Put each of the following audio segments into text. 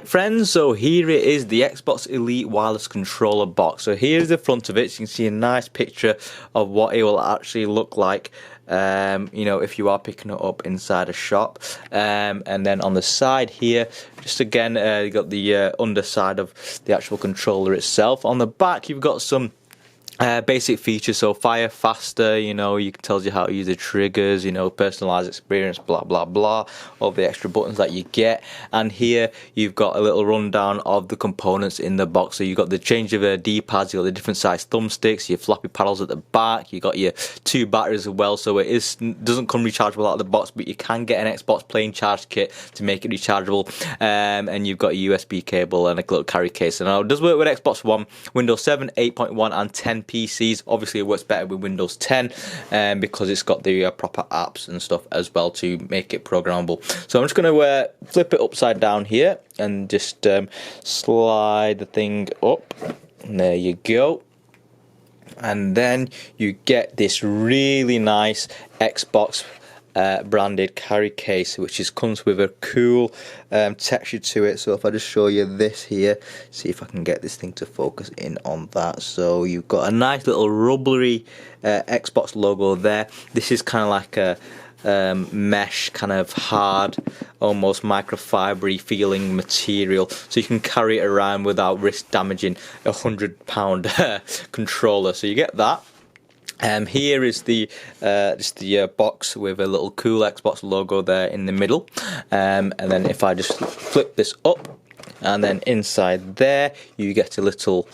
Alright friends, so here it is, the Xbox Elite Wireless Controller box. So here's the front of it, so you can see a nice picture of what it will actually look like, you know, if you are picking it up inside a shop. And then on the side here, just again, you got the underside of the actual controller itself. On the back, you've got some basic features, so fire faster, you know, it tells you how to use the triggers, you know, personalized experience, blah blah blah, all the extra buttons that you get. And here you've got a little rundown of the components in the box. So you've got the change of D-pads, you've got the different size thumbsticks, your floppy paddles at the back, you've got your 2 batteries as well, so it doesn't come rechargeable out of the box, but you can get an Xbox plain charge kit to make it rechargeable. And you've got a USB cable and a little carry case. So now it does work with Xbox One, Windows 7, 8.1 and 10 PCs. Obviously it works better with Windows 10 because it's got the proper apps and stuff as well to make it programmable. So I'm just going to flip it upside down here and just slide the thing up, and there you go. And then you get this really nice Xbox branded carry case, which comes with a cool texture to it. So if I just show you this here, see if I can get this thing to focus in on that. So you've got a nice little rubbery Xbox logo there. This is kind of like a mesh, kind of hard, almost microfibery feeling material, so you can carry it around without risk damaging a £100 controller. So you get that. Here is the just the box with a little cool Xbox logo there in the middle, and then if I just flip this up, and then inside there you get a little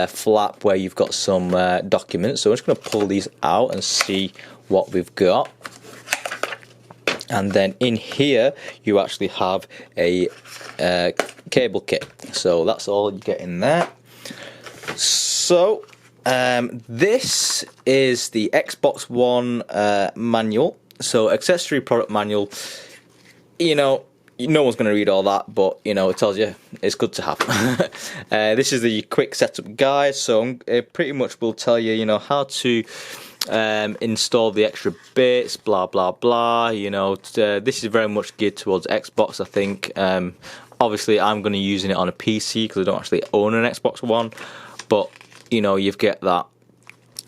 flap where you've got some documents. So I'm just going to pull these out and see what we've got. And then in here you actually have a cable kit, so that's all you get in there. So this is the Xbox One manual, so accessory product manual. You know, no one's going to read all that, but you know, it tells you it's good to have. This is the quick setup guide, so it pretty much will tell you, you know, how to install the extra bits, blah blah blah. You know, this is very much geared towards Xbox, I think. Obviously I'm going to be using it on a PC because I don't actually own an Xbox One, but you know, you get that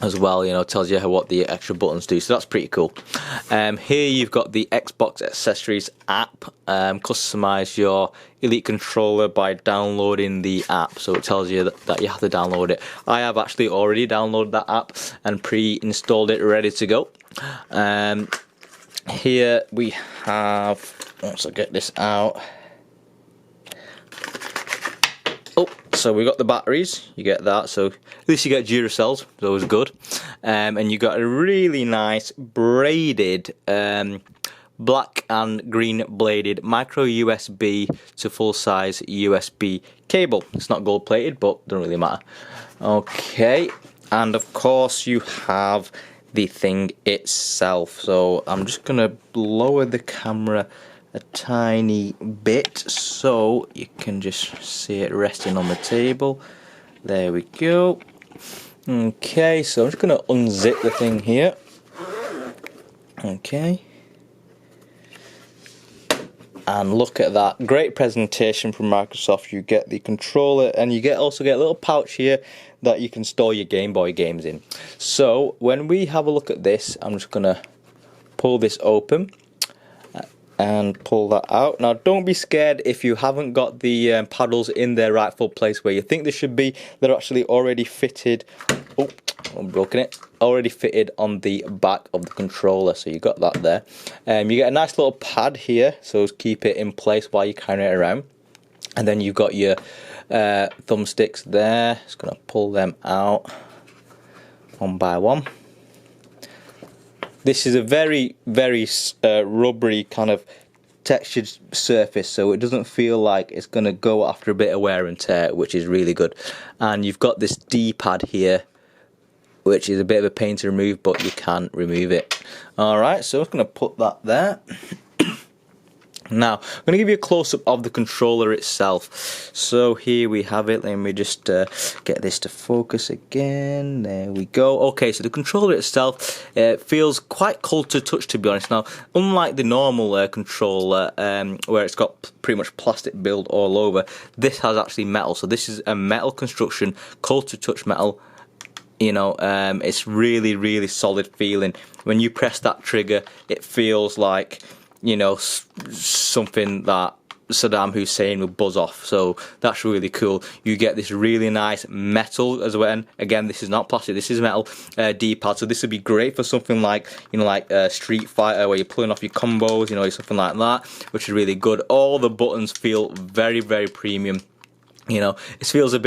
as well. You know, it tells you what the extra buttons do, so that's pretty cool. Here you've got the Xbox Accessories app. Customize your Elite controller by downloading the app, so it tells you that you have to download it. I have actually already downloaded that app and pre-installed it, ready to go. Here we have, once I get this out, so we got the batteries, you get that, so at least you get Duracells, those are good. And you got a really nice braided black and green bladed micro USB to full size USB cable. It's not gold plated, but doesn't really matter. Okay, and of course you have the thing itself. So I'm just gonna lower the camera a tiny bit so you can just see it resting on the table. There we go. Okay, so I'm just going to unzip the thing here. Okay. And look at that. Great presentation from Microsoft. You get the controller and you also get a little pouch here that you can store your Game Boy games in. So when we have a look at this, I'm just going to pull this open and pull that out. Now don't be scared if you haven't got the paddles in their rightful place where you think they should be. They're actually already fitted. Oh, I've broken it. Already fitted on the back of the controller, so you got that there. You get a nice little pad here, so keep it in place while you're carrying it around. And then you've got your thumbsticks there. Just gonna pull them out one by one. This is a very, very rubbery kind of textured surface, so it doesn't feel like it's going to go after a bit of wear and tear, which is really good. And you've got this D-pad here, which is a bit of a pain to remove, but you can remove it. Alright, so I'm just going to put that there. Now, I'm going to give you a close-up of the controller itself. So here we have it. Let me just get this to focus again. There we go. Okay, so the controller itself feels quite cold to touch, to be honest. Now, unlike the normal controller, where it's got pretty much plastic build all over, this has actually metal. So this is a metal construction, cold to touch metal. You know, it's really, really solid feeling. When you press that trigger, it feels like, you know, something that Saddam Hussein would buzz off. So that's really cool. You get this really nice metal as well. And again, this is not plastic, this is metal D-pad. So this would be great for something like, you know, like Street Fighter, where you're pulling off your combos, you know, something like that, which is really good. All the buttons feel very, very premium. You know, it feels a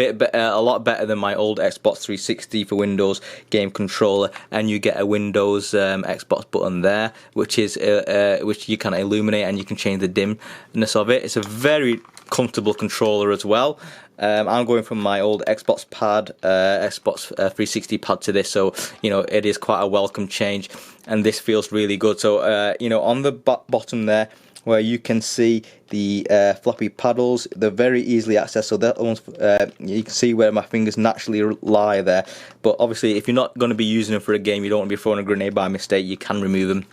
lot better than my old Xbox 360 for Windows game controller, and you get a Windows Xbox button there, which you can illuminate and you can change the dimness of it. It's a very comfortable controller as well. I'm going from my old Xbox pad, Xbox 360 pad to this, so you know it is quite a welcome change, and this feels really good. So you know, on the bottom there, where you can see the floppy paddles, they're very easily accessed. So that one's, you can see where my fingers naturally lie there. But obviously, if you're not going to be using them for a game, you don't want to be throwing a grenade by mistake, you can remove them.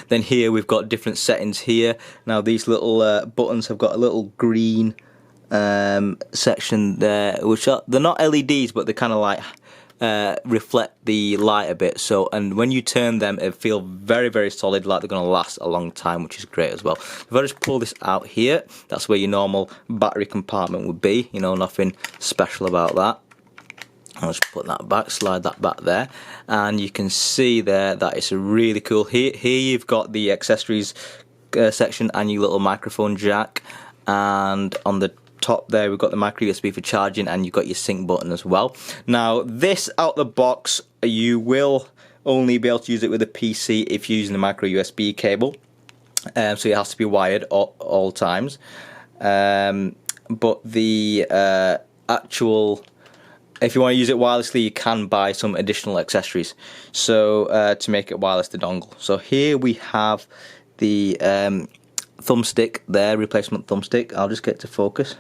Then here we've got different settings here. Now these little buttons have got a little green section there, which they're not LEDs, but they're kind of like reflect the light a bit. So, and when you turn them, it feel very, very solid, like they're going to last a long time, which is great as well. If I just pull this out here, that's where your normal battery compartment would be. You know, nothing special about that. I'll just put that back, slide that back there, and you can see there that it's really cool. Here you've got the accessories section and your little microphone jack, and on the top there we've got the micro USB for charging, and you've got your sync button as well. Now this out the box, you will only be able to use it with a PC if you're using the micro USB cable, so it has to be wired all times. But the actual, if you want to use it wirelessly, you can buy some additional accessories, so to make it wireless, the dongle. So here we have the thumbstick there, replacement thumbstick. I'll just get to focus.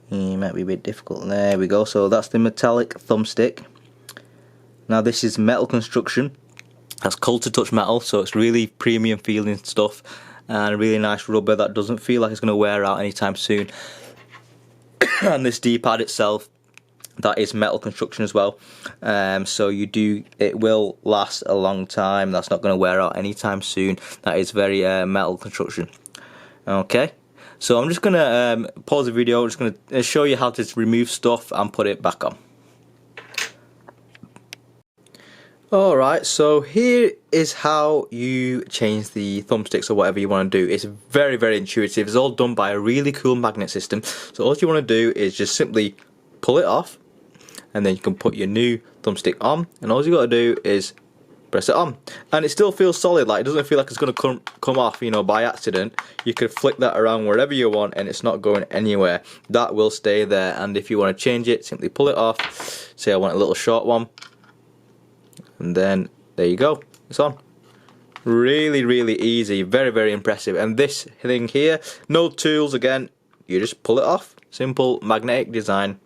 It might be a bit difficult. There we go. So that's the metallic thumbstick. Now this is metal construction. That's cold to touch metal, so it's really premium feeling stuff, and a really nice rubber that doesn't feel like it's going to wear out anytime soon. And this D-pad itself, that is metal construction as well, so it will last a long time. That's not going to wear out anytime soon. That is very metal construction. Okay, so I'm just going to pause the video. I'm just going to show you how to remove stuff and put it back on. Alright, so here is how you change the thumbsticks or whatever you want to do. It's very, very intuitive. It's all done by a really cool magnet system. So all you want to do is just simply pull it off, and then you can put your new thumbstick on, and all you got to do is press it on, and it still feels solid. Like, it doesn't feel like it's going to come off, you know, by accident. You can flick that around wherever you want, and it's not going anywhere. That will stay there. And if you want to change it, simply pull it off. Say I want a little short one, and then there you go, it's on. Really, really easy, very, very impressive. And this thing here, no tools again, you just pull it off. Simple magnetic design.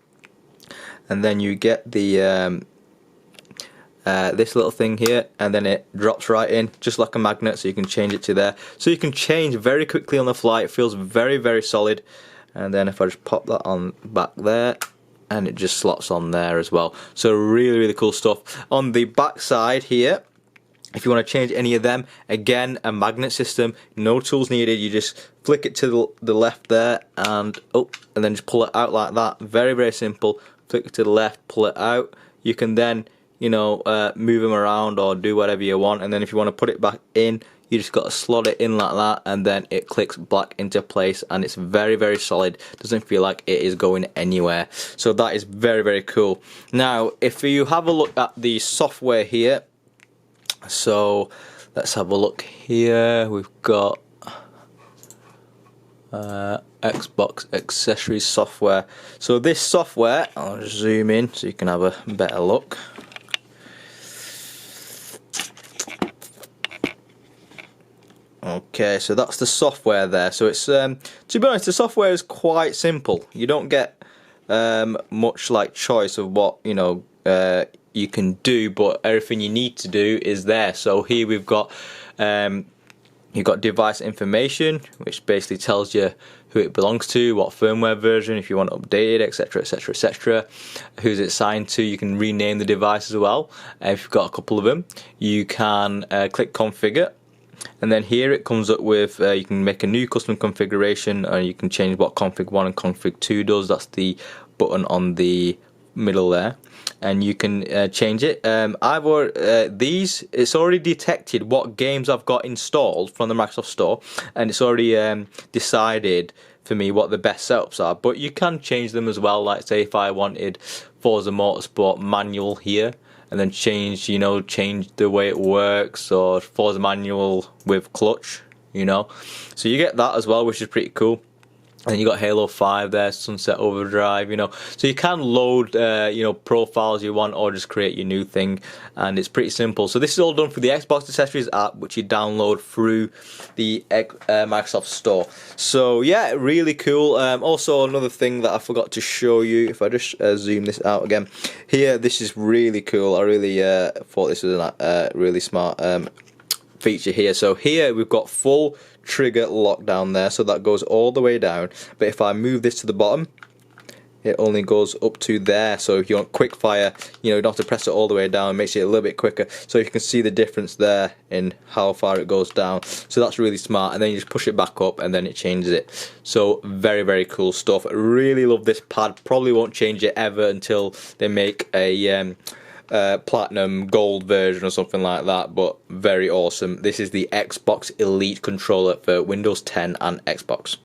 And then you get the this little thing here, and then it drops right in just like a magnet, so you can change it to there. So you can change very quickly on the fly. It feels very, very solid. And then if I just pop that on back there, and it just slots on there as well. So really, really cool stuff. On the back side here, if you want to change any of them, again, a magnet system, no tools needed. You just flick it to the left there, and then just pull it out like that. Very, very simple. Flick it to the left, pull it out. You can then, you know, move them around or do whatever you want. And then if you want to put it back in, you just got to slot it in like that, and then it clicks back into place, and it's very, very solid. Doesn't feel like it is going anywhere. So that is very, very cool. Now, if you have a look at the software here, so let's have a look here. We've got Xbox accessories software. So this software, I'll just zoom in so you can have a better look. Okay, so that's the software there. So it's to be honest, the software is quite simple. You don't get much like choice of what you can do, but everything you need to do is there. So here we've got you've got device information, which basically tells you who it belongs to, what firmware version, if you want to update it, etc, etc, etc. Who's it assigned to. You can rename the device as well. If you've got a couple of them, you can click configure. And then here it comes up with you can make a new custom configuration, and you can change what config 1 and config 2 does. That's the button on the middle there, and you can change it. It's already detected what games I've got installed from the Microsoft Store, and it's already decided for me what the best setups are. But you can change them as well. Like say if I wanted Forza Motorsport manual here, and then change the way it works, or Forza manual with clutch, so you get that as well, which is pretty cool. And you got Halo 5 there, Sunset Overdrive, so you can load profiles you want, or just create your new thing, and it's pretty simple. So this is all done through the Xbox Accessories app, which you download through the Microsoft Store. So yeah, really cool. Also another thing that I forgot to show you, if I just zoom this out again here, this is really cool. I really thought this was a really smart feature here. So here we've got full trigger lockdown there, so that goes all the way down, but if I move this to the bottom, it only goes up to there. So if you want quick fire, you don't have to press it all the way down. It makes it a little bit quicker, so you can see the difference there in how far it goes down. So that's really smart, and then you just push it back up and then it changes it. So very, very cool stuff. I really love this pad. Probably won't change it ever until they make a platinum gold version or something like that, but very awesome. This is the Xbox Elite controller for Windows 10 and Xbox.